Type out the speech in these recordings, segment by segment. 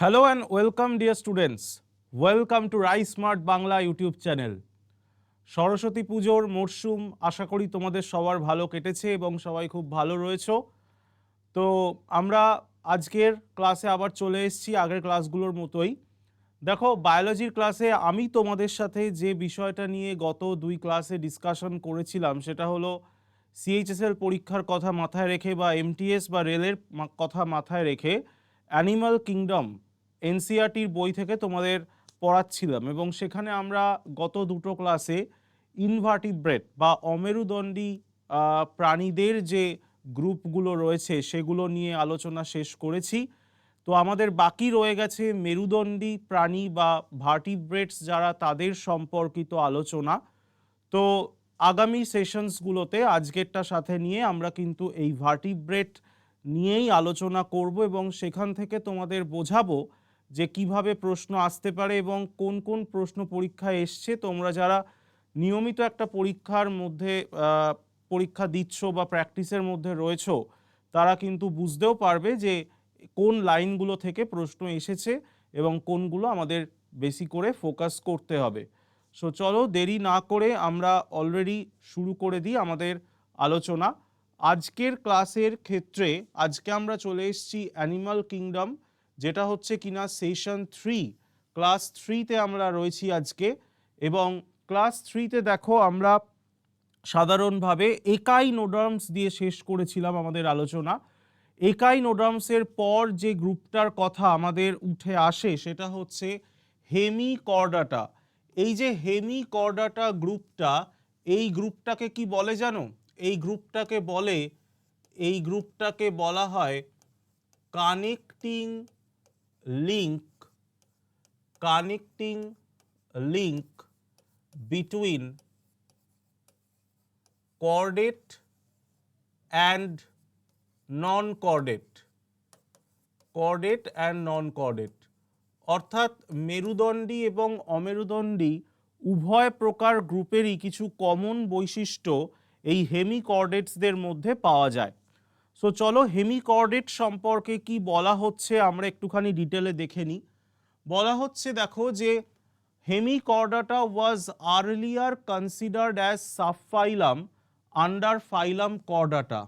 Hello and welcome dear students. Welcome to Rai Smart Bangla YouTube channel. Saraswati পুজোর মরশুম আশা করি তোমাদের সবার ভালো কেটেছে এবং সবাই খুব ভালো রয়েছো। তো আমরা আজকের ক্লাসে আবার চলে এসেছি আগের ক্লাসগুলোর মতোই। দেখো বায়োলজির ক্লাসে আমি তোমাদের সাথে যে বিষয়টা নিয়ে গত দুই ক্লাসে ডিসকাশন করেছিলাম সেটা হলো CHSL পরীক্ষার কথা মাথায় রেখে বা MTS বা রেলের কথা মাথায় রেখে অ্যানিমাল কিংডম NCERTর বই থেকে তোমাদের পড়াচ্ছিলাম এবং সেখানে আমরা গত দুটো ক্লাসে ইনভার্টিব্রেট বা অমেরুদণ্ডী প্রাণীদের যে গ্রুপগুলো রয়েছে সেগুলো নিয়ে আলোচনা শেষ করেছি। তো আমাদের বাকি রয়ে গেছে মেরুদণ্ডী প্রাণী বা ভার্টিব্রেটস যারা তাদের সম্পর্কিত আলোচনা। তো আগামী সেশনসগুলোতে আজকেরটা সাথে নিয়ে আমরা কিন্তু এই ভার্টিব্রেট নিয়েই আলোচনা করব এবং সেখান থেকে তোমাদের বোঝাবো যে কিভাবে প্রশ্ন আসতে পারে এবং কোন কোন প্রশ্ন পরীক্ষায় এসছে। তোমরা যারা নিয়মিত একটা পরীক্ষার মধ্যে পরীক্ষা দিচ্ছ বা প্র্যাকটিসের মধ্যে রয়েছো তারা কিন্তু বুঝতেও পারবে যে কোন লাইনগুলো থেকে প্রশ্ন এসেছে এবং কোনগুলো আমাদের বেশি করে ফোকাস করতে হবে। সো চলো দেরি না করে আমরা অলরেডি শুরু করে দিই আমাদের আলোচনা। আজকের ক্লাসের ক্ষেত্রে আজকে আমরা চলে এসেছি অ্যানিমাল কিংডম, যেটা হচ্ছে কিনা সেশন 3 ক্লাস 3তে আমরা রয়েছি আজকে। এবং ক্লাস 3তে দেখো আমরা সাধারণভাবে একাইনোডার্মস দিয়ে শেষ করেছিলাম আমাদের আলোচনা। একাইনোডার্মসের পর যে গ্রুপটার কথা আমাদের উঠে আসে সেটা হচ্ছে হেমিকর্ডাটা। এই যে হেমিকর্ডাটা গ্রুপটা, এই গ্রুপটাকে কি বলে জানো? এই গ্রুপটাকে বলা হয় connecting link between chordate and non-chordate, অর্থাৎ মেরুদণ্ডী এবং অমেরুদণ্ডী উভয় প্রকার গ্রুপেরই কিছু কমন বৈশিষ্ট্য এই হেমিকর্ডেটসদের মধ্যে পাওয়া যায়। সো চলো হেমিকর্ডেট সম্পর্কে কি বলা হচ্ছে আমরা একটুখানি ডিটেলে দেখে নিই। বলা হচ্ছে দেখো যে hemichordata was earlier considered as subphylum under phylum chordata,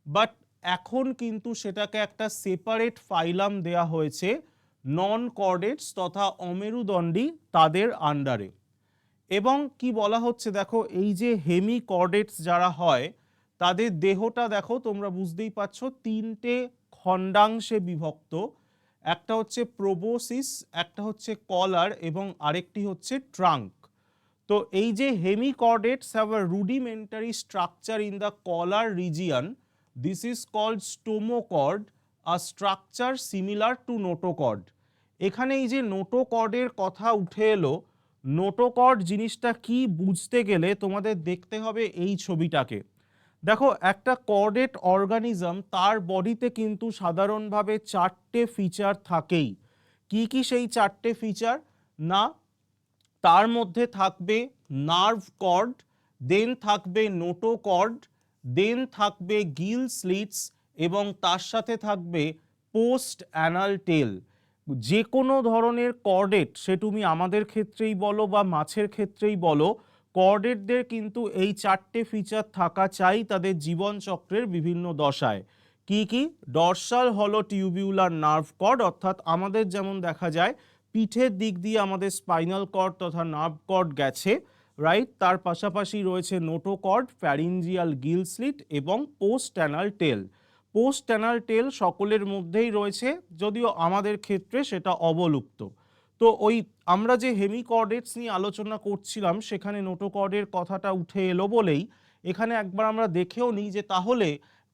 but এখন কিন্তু সেটাকে একটা সেপারেট ফাইলাম দেয়া হয়েছে নন কর্ডেটস তথা অমেরুদণ্ডী তাদের আন্ডারে। এবং কি বলা হচ্ছে দেখো এই যে হেমিকর্ডেটস যারা হয় তাদের দেহটা দেখো তোমরা বুঝতেই পারছো তিনটে খণ্ডাংশে বিভক্ত। একটা হচ্ছে প্রোবোসিস, একটা হচ্ছে কলার এবং আরেকটি হচ্ছে ট্রাঙ্ক। তো এই যে hemichordates have a rudimentary structure in the collar region, this is called stomochord, a structure similar to notochord. এখানে এই যে নোটোকর্ডের কথা উঠে এলো, নোটোকর্ড জিনিসটা কি বুঝতে গেলে তোমাদের দেখতে হবে এই ছবিটাকে। দেখো একটা কর্ডেট অর্গানিজম তার বডিতে কিন্তু সাধারণভাবে চারটে ফিচার থাকেই। কি কি সেই চারটে ফিচার? না, তার মধ্যে থাকবে নার্ভ কর্ড, দেন থাকবে নোটোকর্ড, দেন থাকবে গিল স্লিটস এবং তার সাথে থাকবে পোস্ট অ্যানাল টেল। যে কোনো ধরনের কর্ডেট, সে তুমি আমাদের ক্ষেত্রেই বলো বা মাছের ক্ষেত্রেই বলো, কর্ডেটদের কিন্তু এই চারটে ফিচার থাকা চাই তাদের জীবনচক্রের বিভিন্ন দশায়। কি কি? ডরসাল হলো টিউবিউলার নার্ভ কর্ড, অর্থাৎ আমাদের যেমন দেখা যায় পিঠের দিক দিয়ে আমাদের স্পাইনাল কর্ড তথা নার্ভ কর্ড গেছে, রাইট? তার পাশাপাশি রয়েছে নোটোকর্ড, ফ্যারিঞ্জিয়াল গিল স্লিট এবং পোস্ট অ্যানাল টেল। পোস্ট অ্যানাল টেল সকলের মধ্যেই রয়েছে, যদিও আমাদের ক্ষেত্রে সেটা অবলুপ্ত। তো ওই আমরা যে হেমিকর্ডেটস নিয়ে আলোচনা করছিলাম সেখানে নোটোকর্ডের কথাটা উঠে এলো বলেই এখানে একবার আমরা দেখেও নিই যে তাহলে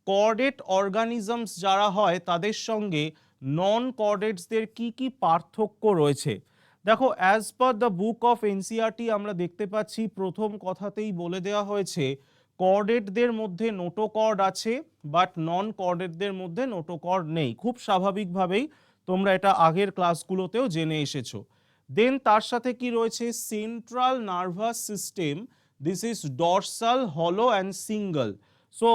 কর্ডেট অর্গানিজমস যারা হয় তাদের সঙ্গে নন কর্ডেটসদের কি কি পার্থক্য রয়েছে। দেখো as per the book of NCERT আমরা দেখতে পাচ্ছি প্রথম কথাতেই বলে দেওয়া হয়েছে কর্ডেটদের মধ্যে নোটোকর্ড আছে, বাট নন কর্ডেটদের মধ্যে নোটোকর্ড নেই। খুব স্বাভাবিকভাবেই তোমরা এটা আগের ক্লাসগুলোতেও জেনে এসেছো। দেন তার সাথে কি রয়েছে? Central nervous system, this is dorsal, হলো অ্যান্ড সিঙ্গল। সো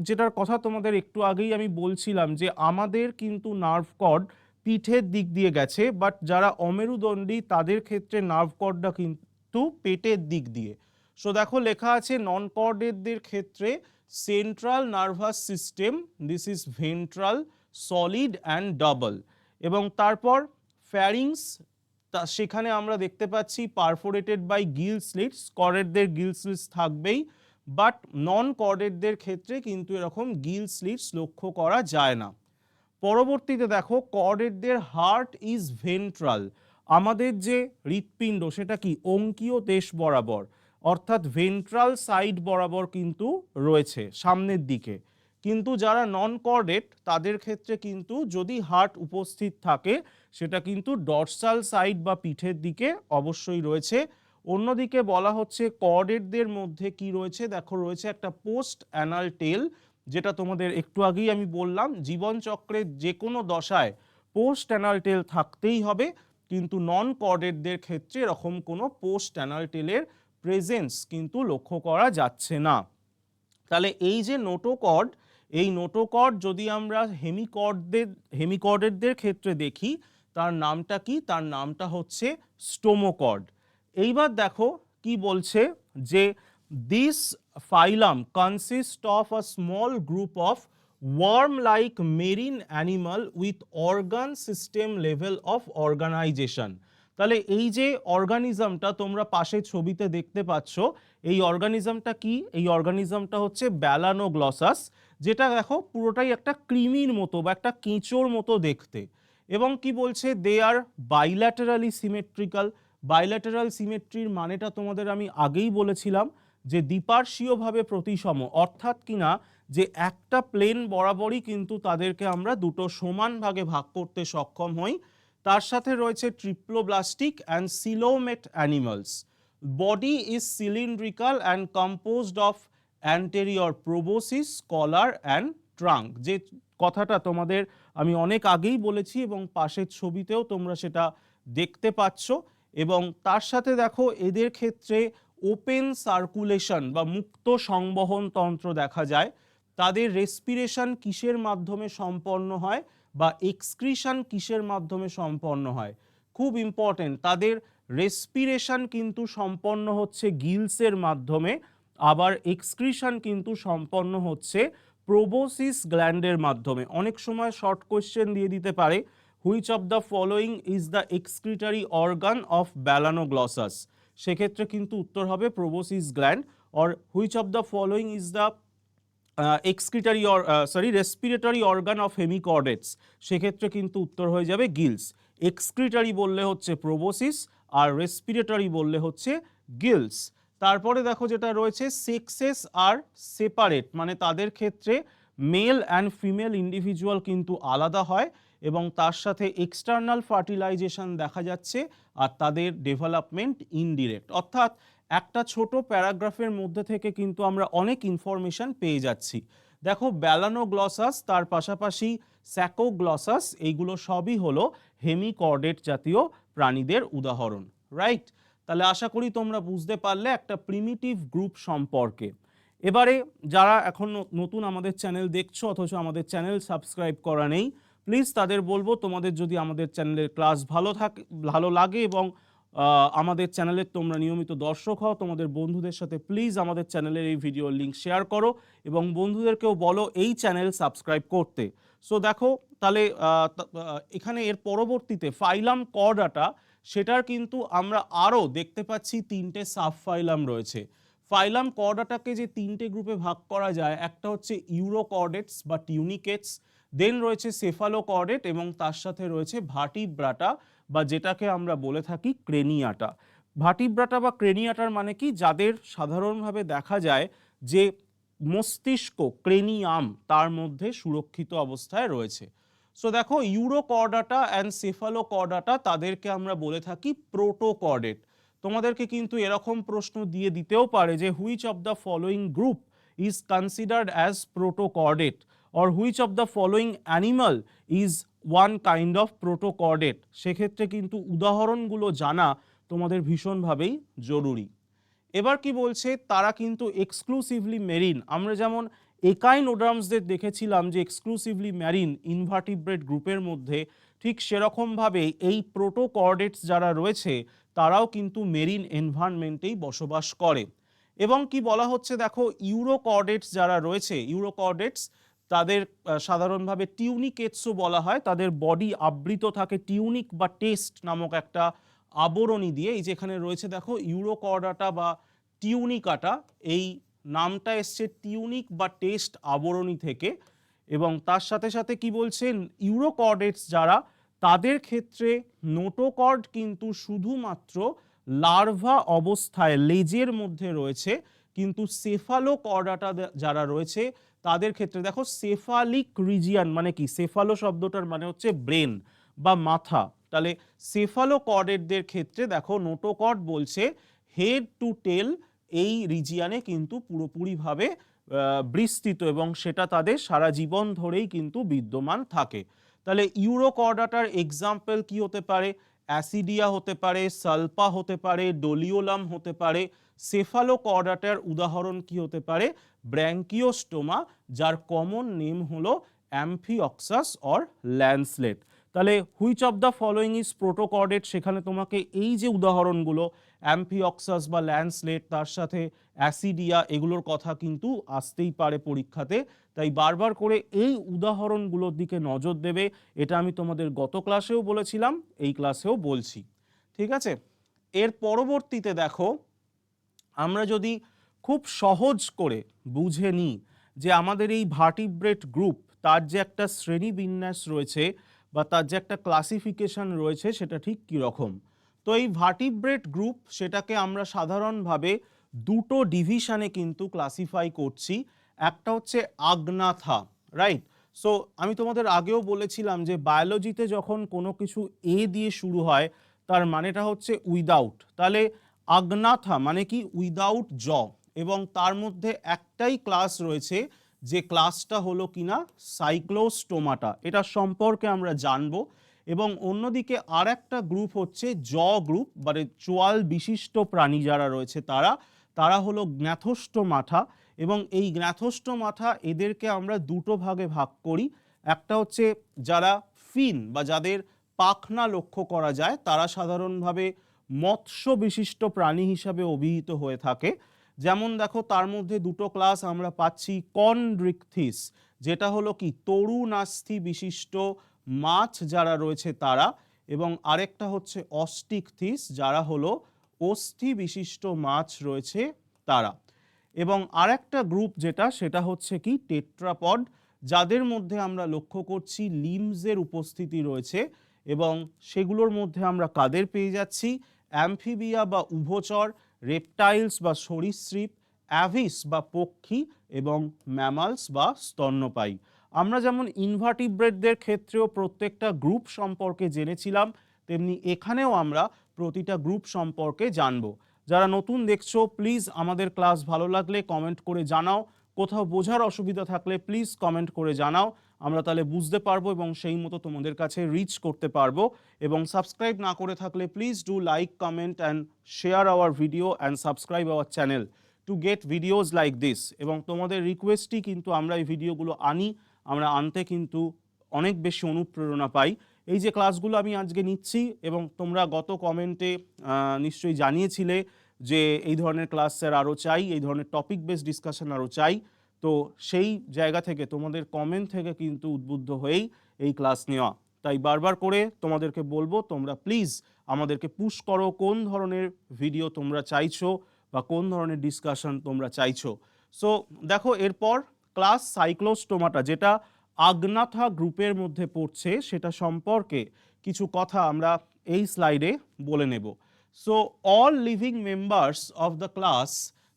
যেটার কথা তোমাদের একটু আগেই আমি বলছিলাম যে আমাদের কিন্তু নার্ভ কর্ড পিঠের দিক দিয়ে গেছে, বাট যারা অমেরুদণ্ডী তাদের ক্ষেত্রে নার্ভ কর্ডটা কিন্তু পেটের দিক দিয়ে। সো দেখো লেখা আছে নন কর্ডেটদের ক্ষেত্রে central nervous system, this is ventral, solid and double. এবং তারপর ফ্যারিংস, সেখানে আমরা দেখতে পাচ্ছি পারফোরেটেড বাই গিল স্লিটস, কর্ডেটদের গিল স্লিটস থাকবেই, বাট নন কর্ডেটদের ক্ষেত্রে কিন্তু এরকম গিল স্লিটস লক্ষ্য করা যায় না। পরবর্তীতে দেখো কর্ডেটদের হার্ট ইজ ভেন্ট্রাল, আমাদের যে হৃৎপিণ্ড সেটা কি অঙ্কীয় দেশ বরাবর, অর্থাৎ ভেন্ট্রাল সাইড বরাবর কিন্তু রয়েছে সামনের দিকে। কিন্তু যারা নন কর্ডেট তাদের ক্ষেত্রে কিন্তু যদি হার্ট উপস্থিত থাকে সেটা কিন্তু ডর্সাল সাইড বা পিঠের দিকে অবশ্যই রয়েছে। অন্যদিকে বলা হচ্ছে কর্ডেটদের মধ্যে কি রয়েছে, দেখো রয়েছে একটা পোস্ট অ্যানাল টেল, যেটা তোমাদের একটু আগেই আমি বললাম জীবনচক্রের যে কোনো দশায় পোস্ট অ্যানাল টেল থাকতেই হবে, কিন্তু নন কর্ডেটদের ক্ষেত্রে এরকম কোনো পোস্ট অ্যানাল টেলের প্রেজেন্স কিন্তু লক্ষ্য করা যাচ্ছে না। তাহলে এই যে নোটোকর্ড, এই নোটোকর্ড যদি আমরা হেমিকর্ডেটদের ক্ষেত্রে দেখি তার নামটা কি, তার নামটা হচ্ছে স্টোমোকর্ড। এইবার দেখো কি বলছে যে this phylum consist of a small group of worm-like marine animal with organ system level of organization। তাহলে এই যে অর্গানিজমটা তোমরা পাশে ছবিতে দেখতে পাচ্ছ, এই অর্গানিজমটা কি, এই অর্গানিজমটা হচ্ছে ব্যালানোগ্লসাস, যেটা দেখো পুরোটাই একটা কৃমির মতো বা একটা কেঁচোর মতো দেখতে। এবং কি বলছে দে আর বাইল্যাটারালি সিমেট্রিক্যাল। বাইল্যাটারাল সিমেট্রির মানেটা তোমাদের আমি আগেই বলেছিলাম যে দ্বিপার্শ্বীয়ভাবে প্রতিসম, অর্থাৎ কিনা যে একটা প্লেন বরাবরই কিন্তু তাদেরকে আমরা দুটো সমান ভাগে ভাগ করতে সক্ষম হই। তার সাথে রয়েছে triploblastic and coelomate animals. Body is cylindrical and composed of anterior proboscis, collar and trunk, যে কথাটা তোমাদের আমি অনেক আগেই বলেছি এবং পাশের ছবিতেও তোমরা সেটা দেখতে পাচ্ছ। এবং তার সাথে দেখো এদের ক্ষেত্রে ওপেন সার্কুলেশন বা মুক্ত সংবহন তন্ত্র দেখা যায়। তাদের রেসপিরেশন কিসের মাধ্যমে সম্পন্ন হয় বা এক্সক্রিশন কিসের মাধ্যমে সম্পন্ন হয়, খুব ইম্পর্টেন্ট, তাদের রেসপিরেশন কিন্তু সম্পন্ন হচ্ছে গিলসের মাধ্যমে, আবার এক্সক্রিশন কিন্তু সম্পন্ন হচ্ছে প্রোবোসিস গ্ল্যান্ডের মাধ্যমে। অনেক সময় শর্ট কোয়েশ্চেন দিয়ে দিতে পারে which of the following is the excretory organ of Balanoglossus, সেক্ষেত্রে কিন্তু উত্তর হবে proboscis gland. Or which of the following is the respiratory organ of hemichordates, সেক্ষেত্রে কিন্তু উত্তর হয়ে যাবে গিলস। এক্সক্রিটারি বললে হচ্ছে প্রোবোসিস আর রেসপিরেটরি বললে হচ্ছে গিলস। তারপরে দেখো যেটা রয়েছে সেক্সেস আর সেপারেট, মানে তাদের ক্ষেত্রে মেল অ্যান্ড ফিমেল ইন্ডিভিজুয়াল কিন্তু আলাদা হয় এবং তার সাথে এক্সটার্নাল ফার্টিলাইজেশন দেখা যাচ্ছে আর তাদের ডেভেলপমেন্ট ইনডিরেক্ট। অর্থাৎ একটা ছোট প্যারাগ্রাফের মধ্যে থেকে কিন্তু আমরা অনেক ইনফরমেশন পেয়ে যাচ্ছি। দেখো ব্যালানোগ্লসাস, তার পাশাপাশি স্যাকোগ্লসাস, এইগুলো সবই হলো হেমিকর্ডেট জাতীয় প্রাণীদের উদাহরণ, রাইট? তাহলে আশা করি তোমরা বুঝতে পারলে একটা প্রিমিটিভ গ্রুপ সম্পর্কে। এবারে যারা এখন নতুন আমাদের চ্যানেল দেখছো অথচ আমাদের চ্যানেল সাবস্ক্রাইব করা নেই, প্লিজ তাদের বলবো তোমাদের যদি আমাদের চ্যানেলের ক্লাস ভালো লাগে এবং আমাদের চ্যানেলের তোমরা নিয়মিত দর্শক হও, তোমাদের বন্ধুদের সাথে প্লিজ আমাদের চ্যানেলের এই ভিডিওর লিঙ্ক শেয়ার করো এবং বন্ধুদেরকেও বলো এই চ্যানেল সাবস্ক্রাইব করতে। সো দেখো তাহলে এখানে এর পরবর্তীতে ফাইলাম কর্ডাটা, সেটার কিন্তু আমরা আরও দেখতে পাচ্ছি তিনটে সাব ফাইলাম রয়েছে। ফাইলাম কর্ডাটাকে যে তিনটে গ্রুপে ভাগ করা যায়, একটা হচ্ছে ইউরোকর্ডেটস বা টিউনিকেটস, দেন রয়েছে সেফালোকর্ডেট এবং তার সাথে রয়েছে ভার্টিব্রাটা বা যেটাকে আমরা বলে থাকি ক্রেনিয়াটা। ভার্টিব্রাটা বা ক্রেনিয়াটার মানে কি, যাদের সাধারণভাবে দেখা যায় যে মস্তিষ্ক ক্রেনিয়াম তার মধ্যে সুরক্ষিত অবস্থায় রয়েছে। সো দেখো ইউরোকর্ডাটা অ্যান্ড সেফালোকর্ডাটা তাদেরকে আমরা বলে থাকি প্রোটোকর্ডেট। তোমাদেরকে কিন্তু এরকম প্রশ্ন দিয়ে দিতেও পারে যে which of the following group is considered as protochordate or which of the following animal is one kind of protochordate, সেক্ষেত্রে কিন্তু উদাহরণগুলো জানা তোমাদের ভীষণভাবেই জরুরি। এবার কি বলছে, তারা কিন্তু এক্সক্লুসিভলি মেরিন। আমরা যেমন একাইনোডার্মসদের দেখেছিলাম যে এক্সক্লুসিভলি মেরিন ইনভার্টিব্রেট গ্রুপের মধ্যে, ঠিক সেরকমভাবে এই প্রোটোকর্ডেটস যারা রয়েছে তারাও কিন্তু মেরিন এনভায়রনমেন্টেই বসবাস করে। এবং কি বলা হচ্ছে দেখো, ইউরোকর্ডেটস যারা রয়েছে, ইউরোকর্ডেটস তাদের সাধারণভাবে টিউনিকেটসও বলা হয়, তাদের বডি আবৃত থাকে টিউনিক বা টেস্ট নামক একটা আবরণী দিয়ে। এই যেখানে রয়েছে দেখো ইউরোকর্ডাটা বা টিউনিকাটা, এই নামটা এসছে টিউনিক বা টেস্ট আবরণী থেকে। এবং তার সাথে সাথে কি বলছেন, ইউরোকর্ডেটস যারা, তাদের ক্ষেত্রে নোটোকর্ড কিন্তু শুধুমাত্র লার্ভা অবস্থায় লেজের মধ্যে রয়েছে, কিন্তু সেফালোকর্ডাটা যারা রয়েছে তাদের ক্ষেত্রে দেখো সেফালিক রিজিয়ান মানে কি, সেফালো শব্দটার মানে হচ্ছে ব্রেন বা মাথা, তাহলে সেফালোকর্ডেটদের ক্ষেত্রে দেখো নোটোকর্ড বলছে হেড টু টেল এই রিজিয়ানে কিন্তু পুরোপুরিভাবে বিস্তৃত এবং সেটা তাদের সারা জীবন ধরেই কিন্তু বিদ্যমান থাকে। তাহলে ইউরোকর্ডাটার এক্সাম্পল কি হতে পারে, অ্যাসিডিয়া হতে পারে, সালপা হতে পারে, ডোলিওলাম হতে পারে। সেফালোকর্ডাটার উদাহরণ কি হতে পারে, ব্র্যাঙ্কিওস্টোমা, যার কমন নেম হলো অ্যাম্ফিঅক্সাস অর ল্যান্সলেট। তাহলে which of the following is protochordate, সেখানে তোমাকে এই যে উদাহরণগুলো অ্যাম্ফিঅক্সাস বা ল্যান্সলেট, তার সাথে অ্যাসিডিয়া, এগুলোর কথা কিন্তু আসতেই পারে পরীক্ষাতে। তাই বারবার করে এই উদাহরণগুলোর দিকে নজর দেবে, এটা আমি তোমাদের গত ক্লাসেও বলেছিলাম, এই ক্লাসেও বলছি। ঠিক আছে, এর পরবর্তীতে দেখো আমরা যদি খুব সহজ করে বুঝে নিই যে আমাদের এই ভার্টিব্রেট গ্রুপ, তার যে একটা শ্রেণীবিন্যাস রয়েছে বা তার যে একটা ক্লাসিফিকেশন রয়েছে সেটা ঠিক কীরকম। তো এই ভার্টিব্রেট গ্রুপ সেটাকে আমরা সাধারণভাবে দুটো ডিভিশনে কিন্তু ক্লাসিফাই করছি। একটা হচ্ছে আগ্নাথা, রাইট। সো আমি তোমাদের আগেও বলেছিলাম যে বায়োলজিতে যখন কোনো কিছু এ দিয়ে শুরু হয় তার মানেটা হচ্ছে উইদাউট, তাহলে আগ্নাথা মানে কি উইদাউট জ, এবং তার মধ্যে একটাই ক্লাস রয়েছে যে ক্লাসটা হলো কিনা সাইক্লোস্টোমাটা, এটা সম্পর্কে আমরা জানবো। এবং অন্যদিকে আর একটা গ্রুপ হচ্ছে জ গ্রুপ, মানে চোয়াল বিশিষ্ট প্রাণী যারা রয়েছে তারা হলো গ্ন্যাথোস্টোমাটা। এবং এই গ্ন্যাথোস্টোমাটা এদেরকে আমরা দুটো ভাগে ভাগ করি, একটা হচ্ছে যারা ফিন বা যাদের পাখনা লক্ষ্য করা যায়, তারা সাধারণভাবে মৎস্য বিশিষ্ট প্রাণী হিসাবে অভিহিত হয়ে থাকে। যেমন দেখো তার মধ্যে দুটো ক্লাস আমরা পাচ্ছি, কনড্রিকথিস যেটা হলো কি তরুণাস্থি বিশিষ্ট মাছ যারা রয়েছে তারা, এবং আরেকটা হচ্ছে অস্টিকথিস যারা হলো অস্থি বিশিষ্ট মাছ রয়েছে তারা। এবং আরেকটা গ্রুপ যেটা, সেটা হচ্ছে কি টেট্রাপড, যাদের মধ্যে আমরা লক্ষ্য করছি লিমসের উপস্থিতি রয়েছে, এবং সেগুলোর মধ্যে আমরা কাদের পেয়ে যাচ্ছি, অ্যামফিবিয়া বা উভচর, রেপটাইলস বা সরীসৃপ, অ্যাভিস বা পক্ষী, এবং ম্যামালস বা স্তন্যপায়ী। আমরা যেমন ইনভার্টিব্রেটদের ক্ষেত্রেও প্রত্যেকটা গ্রুপ সম্পর্কে জেনেছিলাম, তেমনি এখানেও আমরা প্রতিটা গ্রুপ সম্পর্কে জানব। যারা নতুন দেখছো প্লিজ আমাদের ক্লাস ভালো লাগলে কমেন্ট করে জানাও, কোথাও বোঝার অসুবিধা থাকলে প্লিজ কমেন্ট করে জানাও, আমরা তাহলে বুঝতে পারবো এবং সেই মতো তোমাদের কাছে রিচ করতে পারবো। এবং সাবস্ক্রাইব না করে থাকলে please do like, comment and share our video and subscribe our channel to get videos like this. এবং তোমাদের রিকোয়েস্টই কিন্তু আমরা এই ভিডিওগুলো আনি, আমরা আনতে কিন্তু অনেক বেশি অনুপ্রেরণা পাই। এই যে ক্লাসগুলো আমি আজকে নিচ্ছি, এবং তোমরা গত কমেন্টে নিশ্চয়ই জানিয়েছিলে যে এই ধরনের ক্লাস স্যার আরও চাই, এই ধরনের টপিক বেসড ডিসকাশন আরও চাই। তো সেই জায়গা থেকে তোমাদের কমেন্ট থেকে কিন্তু উদ্বুদ্ধ হয়েই এই ক্লাস নেওয়া। তাই বারবার করে তোমাদেরকে বলবো, তোমরা প্লিজ আমাদেরকে পুশ করো কোন ধরনের ভিডিও তোমরা চাইছো বা কোন ধরনের ডিসকাশন তোমরা চাইছো। সো দেখো এরপর ক্লাস সাইক্লোস্টোমাটা, যেটা আগ্নাথা গ্রুপের মধ্যে পড়ছে, সেটা সম্পর্কে কিছু কথা আমরা এই স্লাইডে বলে নেব। So all living members of the class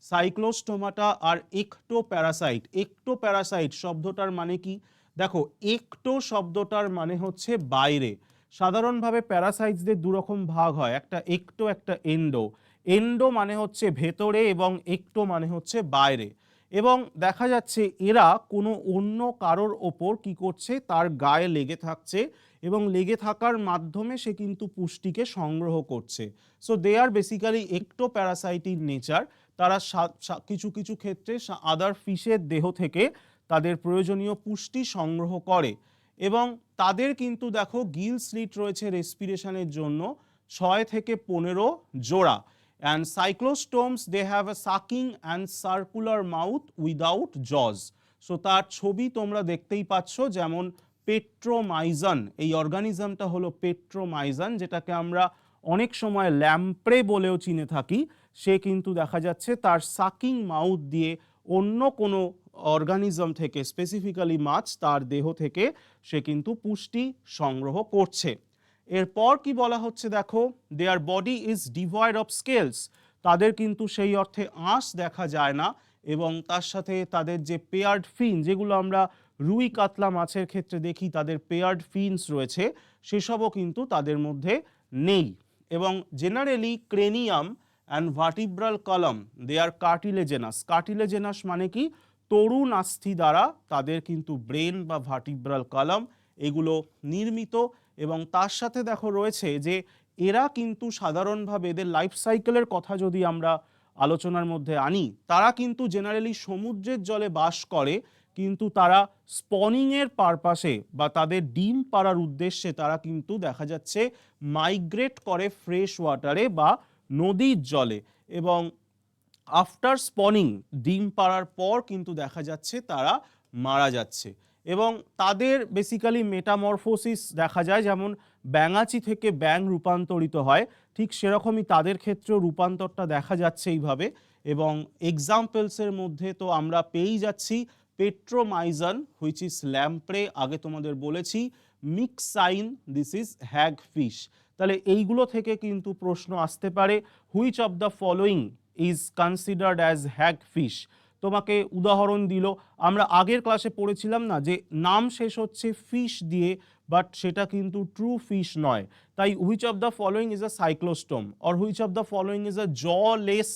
Cyclostomata are ectoparasite. Ectoparasite শব্দটার মানে কি, দেখো একটো শব্দটার মানে হচ্ছে বাইরে। সাধারণভাবে প্যারাসাইটসদের দুরকম ভাগ হয়, একটা একটো একটা এন্ডো। এন্ডো মানে হচ্ছে ভেতরে এবং একটো মানে হচ্ছে বাইরে। এবং দেখা যাচ্ছে এরা কোনো অন্য কারোর ওপর কি করছে, তার গায়ে লেগে থাকছে এবং লেগে থাকার মাধ্যমে সে কিন্তু পুষ্টিকে সংগ্রহ করছে। So they are basically ectoparasite in nature. তারা কিছু কিছু ক্ষেত্রে আদার ফিশের দেহ থেকে তাদের প্রয়োজনীয় পুষ্টি সংগ্রহ করে। এবং তাদের কিন্তু দেখো গিল স্লিট রয়েছে রেসপিরেশনের জন্য 6 থেকে 15 জোড়া। And cyclostomes they have a sucking and circular mouth without jaws. So তার ছবি তোমরা দেখতেই পাচ্ছ, যেমন পেট্রোমাইজন, এই অর্গানিজমটা হলো পেট্রোমাইজন, যেটাকে আমরা অনেক সময় ল্যাম্প্রে বলেও চিনে থাকি। সে কিন্তু দেখা যাচ্ছে তার সাকিং মাউথ দিয়ে অন্য কোনো অর্গানিজম থেকে, স্পেসিফিক্যালি মাছ, তার দেহ থেকে সে কিন্তু পুষ্টি সংগ্রহ করছে। এরপর কি বলা হচ্ছে দেখো, দেয়ার body is devoid of scales, তাদের কিন্তু সেই অর্থে আঁশ দেখা যায় না, এবং তার সাথে তাদের যে পেয়ার্ড ফিন, যেগুলো আমরা রুই কাতলা মাছের ক্ষেত্রে দেখি তাদের পেয়ার্ড ফিনস রয়েছে, সেসবও কিন্তু তাদের মধ্যে নেই। এবং generally cranium and vertebral column they are cartilaginous. Cartilaginous মানে কি, তরুণ আস্থি দ্বারা তাদের কিন্তু ব্রেন বা ভার্টিব্রাল কলাম এগুলো নির্মিত। এবং তার সাথে দেখো রয়েছে যে এরা কিন্তু সাধারণভাবে এদের লাইফ সাইকেলের কথা যদি আমরা আলোচনার মধ্যে আনি, তারা কিন্তু জেনারেলি সমুদ্রের জলে বাস করে, কিন্তু তারা স্পনিংয়ের পারপাসে বা তাদের ডিম পাড়ার উদ্দেশ্যে তারা কিন্তু দেখা যাচ্ছে মাইগ্রেট করে ফ্রেশ ওয়াটারে বা নদীর জলে, এবং আফটার স্পনিং, ডিম পাড়ার পর কিন্তু দেখা যাচ্ছে তারা মারা যাচ্ছে। এবং তাদের বেসিক্যালি মেটামরফোসিস দেখা যায়, যেমন ব্যাঙাচি থেকে ব্যাঙ রূপান্তরিত হয়, ঠিক সেরকমই তাদের ক্ষেত্রেও রূপান্তরটা দেখা যাচ্ছে এইভাবে। এবং এক্সাম্পলসের মধ্যে তো আমরা পেয়েই যাচ্ছি পেট্রোমাইজন হুইচ ইজ ল্যাম্প্রে, আগে তোমাদের বলেছি, মিক্সাইন দিস ইজ হ্যাগ ফিশ। তাহলে এইগুলো থেকে কিন্তু প্রশ্ন আসতে পারে, which of the following is considered as hag fish. তোমাকে উদাহরণ দিল, আমরা আগের ক্লাসে পড়েছিলাম না যে নাম শেষ hচ্ছে ফিশ দিয়ে, বাট সেটা কিন্তু ট্রু ফিশ নয়। তাই which of the following is a cyclostome or which of the following is a jawless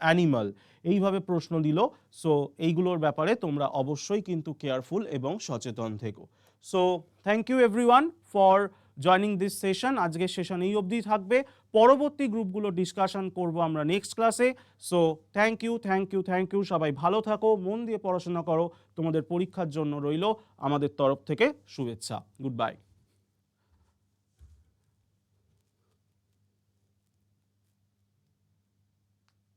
animal, এইভাবে প্রশ্ন দিল। সো এইগুলোর ব্যাপারে তোমরা অবশ্যই কিন্তু কেয়ারফুল এবং সচেতন থেকো। So thank you everyone for joining this session. আজকের সেশন এই অবধি থাকবে, পরবর্তী গ্রুপগুলো ডিসকাশন করব আমরা নেক্সট ক্লাসে। So thank you, thank you, thank you. সবাই ভালো থাকো, মন দিয়ে পড়াশোনা করো, তোমাদের পরীক্ষার জন্য রইল আমাদের তরফ থেকে শুভেচ্ছা। Good bye.